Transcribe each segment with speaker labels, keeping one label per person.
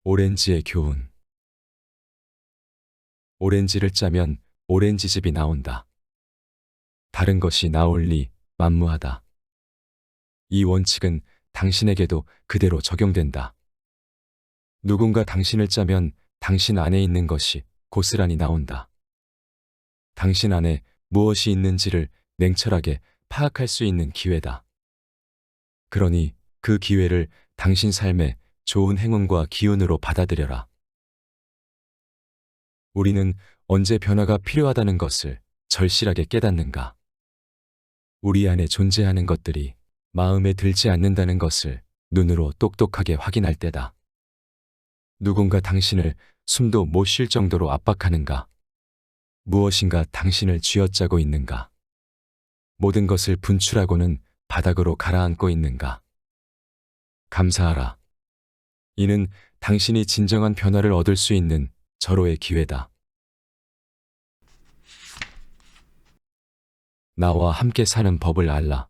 Speaker 1: 오렌지의 교훈. 오렌지를 짜면 오렌지즙이 나온다. 다른 것이 나올 리 만무하다. 이 원칙은 당신에게도 그대로 적용된다. 누군가 당신을 짜면 당신 안에 있는 것이 고스란히 나온다. 당신 안에 무엇이 있는지를 냉철하게 파악할 수 있는 기회다. 그러니 그 기회를 당신 삶의 좋은 행운과 기운으로 받아들여라. 우리는 언제 변화가 필요하다는 것을 절실하게 깨닫는가? 우리 안에 존재하는 것들이 마음에 들지 않는다는 것을 눈으로 똑똑하게 확인할 때다. 누군가 당신을 숨도 못 쉴 정도로 압박하는가? 무엇인가 당신을 쥐어짜고 있는가? 모든 것을 분출하고는 바닥으로 가라앉고 있는가? 감사하라. 이는 당신이 진정한 변화를 얻을 수 있는 절호의 기회다. 나와 함께 사는 법을 알라.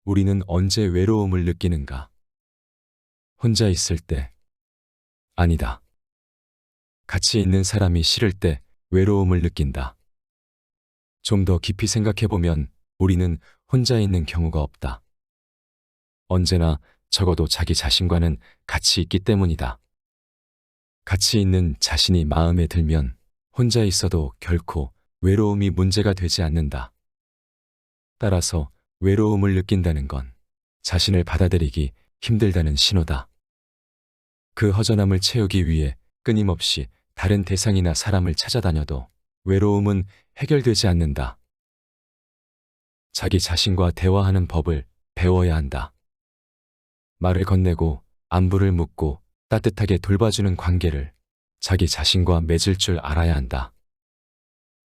Speaker 1: 우리는 언제 외로움을 느끼는가? 혼자 있을 때? 아니다. 같이 있는 사람이 싫을 때 외로움을 느낀다. 좀 더 깊이 생각해보면 우리는 혼자 있는 경우가 없다. 언제나 적어도 자기 자신과는 같이 있기 때문이다. 같이 있는 자신이 마음에 들면 혼자 있어도 결코 외로움이 문제가 되지 않는다. 따라서 외로움을 느낀다는 건 자신을 받아들이기 힘들다는 신호다. 그 허전함을 채우기 위해 끊임없이 다른 대상이나 사람을 찾아다녀도 외로움은 해결되지 않는다. 자기 자신과 대화하는 법을 배워야 한다. 말을 건네고 안부를 묻고 따뜻하게 돌봐주는 관계를 자기 자신과 맺을 줄 알아야 한다.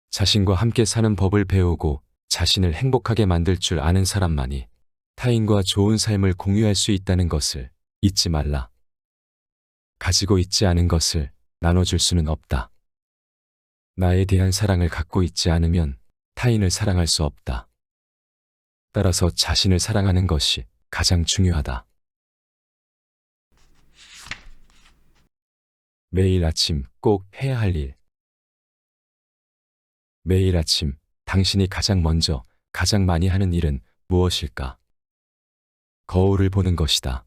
Speaker 1: 자신과 함께 사는 법을 배우고 자신을 행복하게 만들 줄 아는 사람만이 타인과 좋은 삶을 공유할 수 있다는 것을 잊지 말라. 가지고 있지 않은 것을 나눠줄 수는 없다. 나에 대한 사랑을 갖고 있지 않으면 타인을 사랑할 수 없다. 따라서 자신을 사랑하는 것이 가장 중요하다. 매일 아침 꼭 해야 할 일. 매일 아침 당신이 가장 먼저 가장 많이 하는 일은 무엇일까? 거울을 보는 것이다.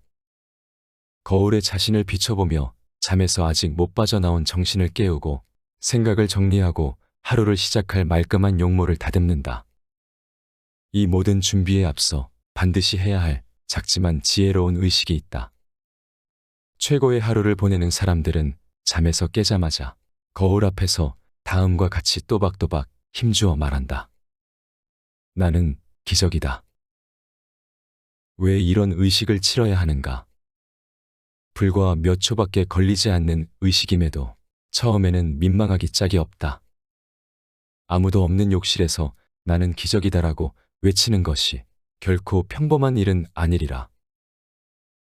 Speaker 1: 거울에 자신을 비춰보며 잠에서 아직 못 빠져나온 정신을 깨우고 생각을 정리하고 하루를 시작할 말끔한 용모를 다듬는다. 이 모든 준비에 앞서 반드시 해야 할 작지만 지혜로운 의식이 있다. 최고의 하루를 보내는 사람들은 잠에서 깨자마자 거울 앞에서 다음과 같이 또박또박 힘주어 말한다. 나는 기적이다. 왜 이런 의식을 치러야 하는가? 불과 몇 초밖에 걸리지 않는 의식임에도 처음에는 민망하기 짝이 없다. 아무도 없는 욕실에서 나는 기적이다라고 외치는 것이 결코 평범한 일은 아니리라.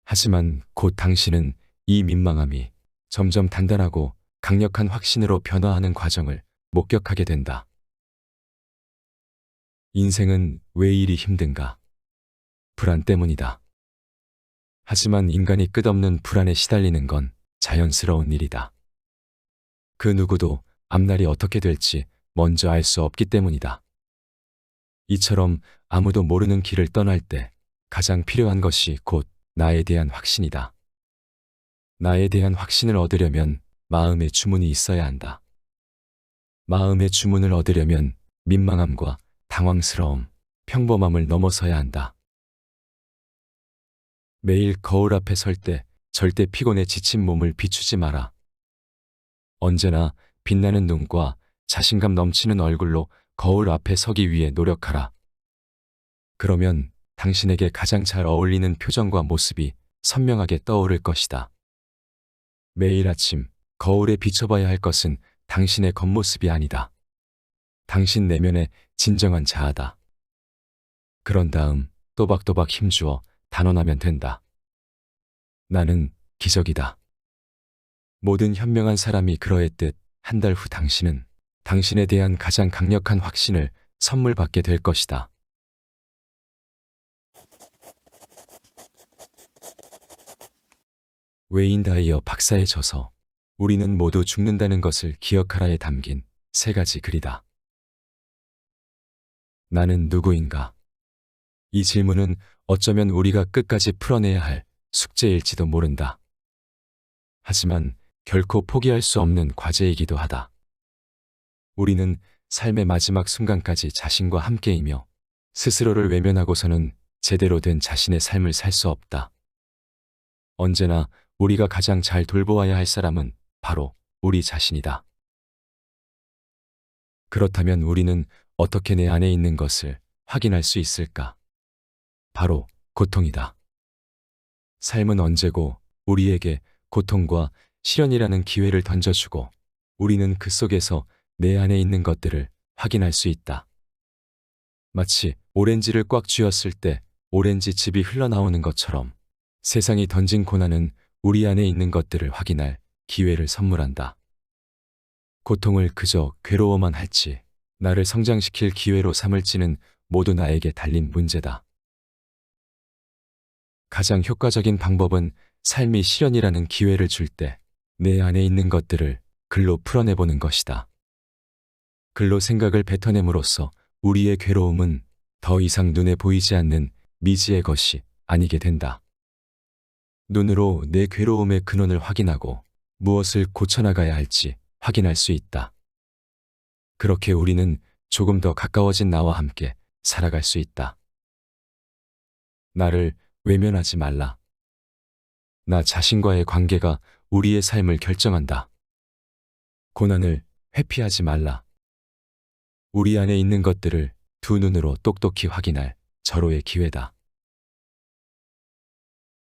Speaker 1: 하지만 곧 당신은 이 민망함이 점점 단단하고 강력한 확신으로 변화하는 과정을 목격하게 된다. 인생은 왜 이리 힘든가? 불안 때문이다. 하지만 인간이 끝없는 불안에 시달리는 건 자연스러운 일이다. 그 누구도 앞날이 어떻게 될지 먼저 알 수 없기 때문이다. 이처럼 아무도 모르는 길을 떠날 때 가장 필요한 것이 곧 나에 대한 확신이다. 나에 대한 확신을 얻으려면 마음의 주문이 있어야 한다. 마음의 주문을 얻으려면 민망함과 당황스러움, 평범함을 넘어서야 한다. 매일 거울 앞에 설 때 절대 피곤에 지친 몸을 비추지 마라. 언제나 빛나는 눈과 자신감 넘치는 얼굴로 거울 앞에 서기 위해 노력하라. 그러면 당신에게 가장 잘 어울리는 표정과 모습이 선명하게 떠오를 것이다. 매일 아침 거울에 비춰봐야 할 것은 당신의 겉모습이 아니다. 당신 내면의 진정한 자아다. 그런 다음 또박또박 힘주어 단언하면 된다. 나는 기적이다. 모든 현명한 사람이 그러했듯 한 달 후 당신은 당신에 대한 가장 강력한 확신을 선물 받게 될 것이다. 웨인 다이어 박사의 저서 우리는 모두 죽는다는 것을 기억하라에 담긴 3가지 글이다. 나는 누구인가? 이 질문은 어쩌면 우리가 끝까지 풀어내야 할 숙제일지도 모른다. 하지만 결코 포기할 수 없는 과제이기도 하다. 우리는 삶의 마지막 순간까지 자신과 함께이며 스스로를 외면하고서는 제대로 된 자신의 삶을 살 수 없다. 언제나 우리가 가장 잘 돌보아야 할 사람은 바로 우리 자신이다. 그렇다면 우리는 어떻게 내 안에 있는 것을 확인할 수 있을까? 바로 고통이다. 삶은 언제고 우리에게 고통과 시련이라는 기회를 던져주고 우리는 그 속에서 내 안에 있는 것들을 확인할 수 있다. 마치 오렌지를 꽉 쥐었을 때 오렌지 즙이 흘러나오는 것처럼 세상이 던진 고난은 우리 안에 있는 것들을 확인할 기회를 선물한다. 고통을 그저 괴로워만 할지 나를 성장시킬 기회로 삼을지는 모두 나에게 달린 문제다. 가장 효과적인 방법은 삶이 시련이라는 기회를 줄 때 내 안에 있는 것들을 글로 풀어내보는 것이다. 글로 생각을 뱉어냄으로써 우리의 괴로움은 더 이상 눈에 보이지 않는 미지의 것이 아니게 된다. 눈으로 내 괴로움의 근원을 확인하고 무엇을 고쳐나가야 할지 확인할 수 있다. 그렇게 우리는 조금 더 가까워진 나와 함께 살아갈 수 있다. 나를 외면하지 말라. 나 자신과의 관계가 우리의 삶을 결정한다. 고난을 회피하지 말라. 우리 안에 있는 것들을 두 눈으로 똑똑히 확인할 절호의 기회다.